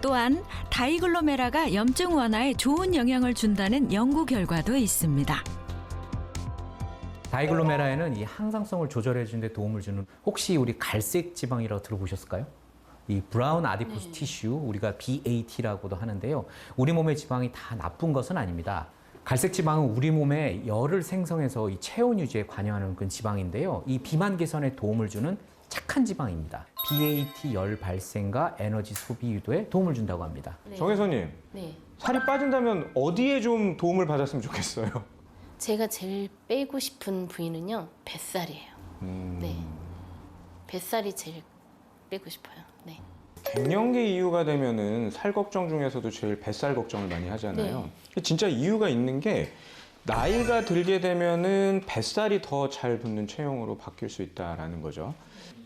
Speaker 3: 또한 다이글로메라가 염증 완화에 좋은 영향을 준다는 연구 결과도 있습니다.
Speaker 6: 다이글로메라에는 이 항상성을 조절해 주는 데 도움을 주는, 혹시 우리 갈색 지방이라고 들어보셨을까요? 이 브라운 아디포스 티슈, 우리가 BAT라고도 하는데요. 우리 몸의 지방이 다 나쁜 것은 아닙니다. 갈색 지방은 우리 몸에 열을 생성해서 이 체온 유지에 관여하는 그런 지방인데요. 이 비만 개선에 도움을 주는 착한 지방입니다. BAT 열 발생과 에너지 소비 유도에 도움을 준다고 합니다.
Speaker 2: 네.
Speaker 5: 정혜선님,
Speaker 2: 네.
Speaker 5: 살이 빠진다면 어디에 좀 도움을 받았으면 좋겠어요?
Speaker 2: 제가 제일 빼고 싶은 부위는요, 뱃살이에요. 네. 뱃살이 제일 빼고 싶어요. 네.
Speaker 5: 갱년기 이후가 되면은 살 걱정 중에서도 제일 뱃살 걱정을 많이 하잖아요. 진짜 이유가 있는 게 나이가 들게 되면은 뱃살이 더 잘 붙는 체형으로 바뀔 수 있다라는 거죠.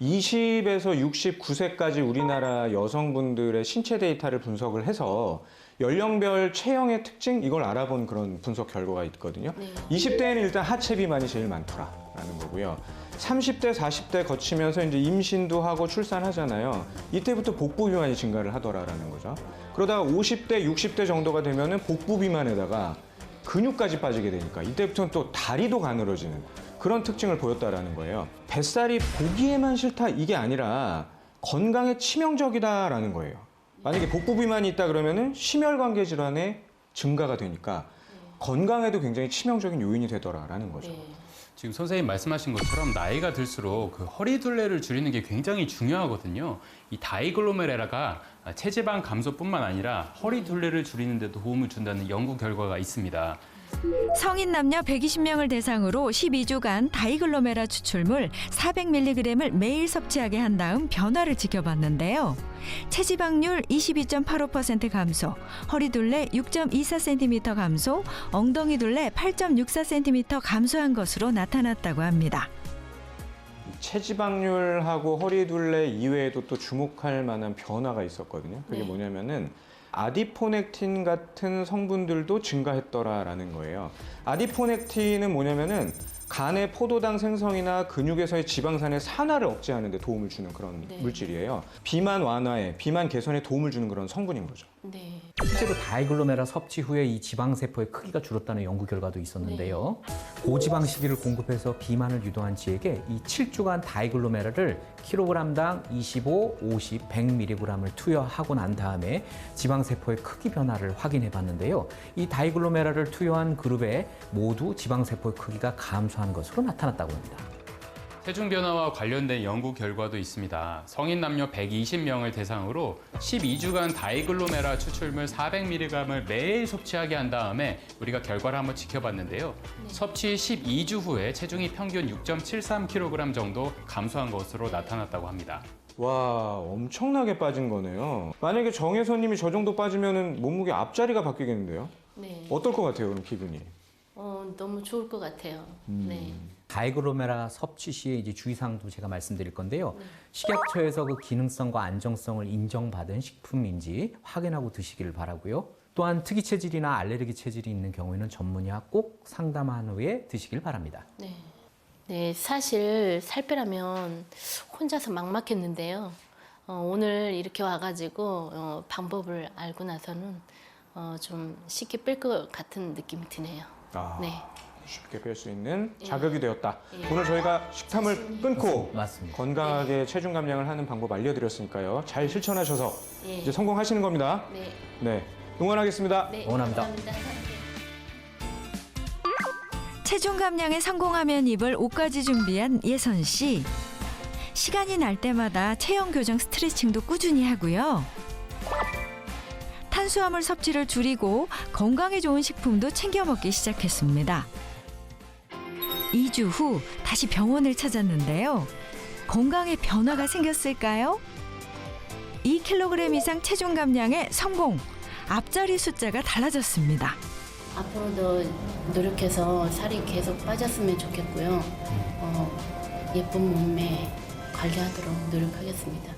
Speaker 5: 20에서 69세까지 우리나라 여성분들의 신체 데이터를 분석을 해서 연령별 체형의 특징 이걸 알아본 그런 분석 결과가 있거든요. 20대에는 일단 하체 비만이 제일 많더라라는 거고요. 30대, 40대 거치면서 이제 임신도 하고 출산하잖아요. 이때부터 복부 비만이 증가를 하더라라는 거죠. 그러다가 50대, 60대 정도가 되면은 복부 비만에다가 근육까지 빠지게 되니까 이때부터는 또 다리도 가늘어지는 그런 특징을 보였다라는 거예요. 뱃살이 보기에만 싫다 이게 아니라 건강에 치명적이다라는 거예요. 만약에 복부 비만이 있다 그러면은 심혈관계 질환의 증가가 되니까 건강에도 굉장히 치명적인 요인이 되더라라는 거죠.
Speaker 4: 지금 선생님 말씀하신 것처럼 나이가 들수록 그 허리 둘레를 줄이는 게 굉장히 중요하거든요. 이 다이글로메레라가 체지방 감소뿐만 아니라 허리 둘레를 줄이는 데 도움을 준다는 연구 결과가 있습니다.
Speaker 3: 성인 남녀 120명을 대상으로 12주간 다이글로메라 추출물 400mg을 매일 섭취하게 한 다음 변화를 지켜봤는데요. 체지방률 22.85% 감소, 허리둘레 6.24cm 감소, 엉덩이둘레 8.64cm 감소한 것으로 나타났다고 합니다.
Speaker 5: 체지방률하고 허리둘레 이외에도 또 주목할 만한 변화가 있었거든요. 그게 뭐냐면은 아디포넥틴 같은 성분들도 증가했더라라는 거예요. 아디포넥틴은 뭐냐면은 간의 포도당 생성이나 근육에서의 지방산의 산화를 억제하는 데 도움을 주는 그런 물질이에요. 비만 완화에, 비만 개선에 도움을 주는 그런 성분인 거죠.
Speaker 6: 실제로 다이글로메라 섭취 후에 이 지방세포의 크기가 줄었다는 연구 결과도 있었는데요. 고지방 식이를 공급해서 비만을 유도한 지에게 이 7주간 다이글로메라를 킬로그램당 25, 50, 100mg을 투여하고 난 다음에 지방세포의 크기 변화를 확인해 봤는데요. 이 다이글로메라를 투여한 그룹에 모두 지방세포의 크기가 감소한 것으로 나타났다고 합니다.
Speaker 4: 체중 변화와 관련된 연구 결과도 있습니다. 성인 남녀 120명을 대상으로 12주간 다이글로메라 추출물 400mg을 매일 섭취하게 한 다음에 우리가 결과를 한번 지켜봤는데요. 섭취 12주 후에 체중이 평균 6.73kg 정도 감소한 것으로 나타났다고 합니다.
Speaker 5: 와, 엄청나게 빠진 거네요. 만약에 정혜선님이 저 정도 빠지면은 몸무게 앞자리가 바뀌겠는데요?
Speaker 2: 네.
Speaker 5: 어떨 것 같아요, 그럼 기분이?
Speaker 2: 너무 좋을 것 같아요. 네.
Speaker 6: 다이글로메라 섭취 시에 이제 주의사항도 제가 말씀드릴 건데요. 식약처에서 그 기능성과 안정성을 인정받은 식품인지 확인하고 드시기를 바라고요. 또한 특이 체질이나 알레르기 체질이 있는 경우에는 전문의와 꼭 상담한 후에 드시길 바랍니다.
Speaker 2: 네, 사실 살 빼려면 혼자서 막막했는데요. 오늘 이렇게 와가지고 방법을 알고 나서는 좀 쉽게 뺄 것 같은 느낌이 드네요. 네.
Speaker 5: 쉽게 뺄 수 있는 자격이 되었다. 오늘 저희가 식탐을 끊고
Speaker 6: 맞습니다.
Speaker 5: 건강하게 체중 감량을 하는 방법 알려드렸으니까요. 잘 실천하셔서 이제 성공하시는 겁니다. 네, 응원하겠습니다.
Speaker 6: 응원합니다.
Speaker 2: 감사합니다.
Speaker 3: 체중 감량에 성공하면 입을 옷까지 준비한 예선 씨. 시간이 날 때마다 체형 교정 스트레칭도 꾸준히 하고요. 탄수화물 섭취를 줄이고 건강에 좋은 식품도 챙겨 먹기 시작했습니다. 2주 후 다시 병원을 찾았는데요. 건강에 변화가 생겼을까요? 2kg 이상 체중 감량에 성공! 앞자리 숫자가 달라졌습니다.
Speaker 2: 앞으로도 노력해서 살이 계속 빠졌으면 좋겠고요. 예쁜 몸매 관리하도록 노력하겠습니다.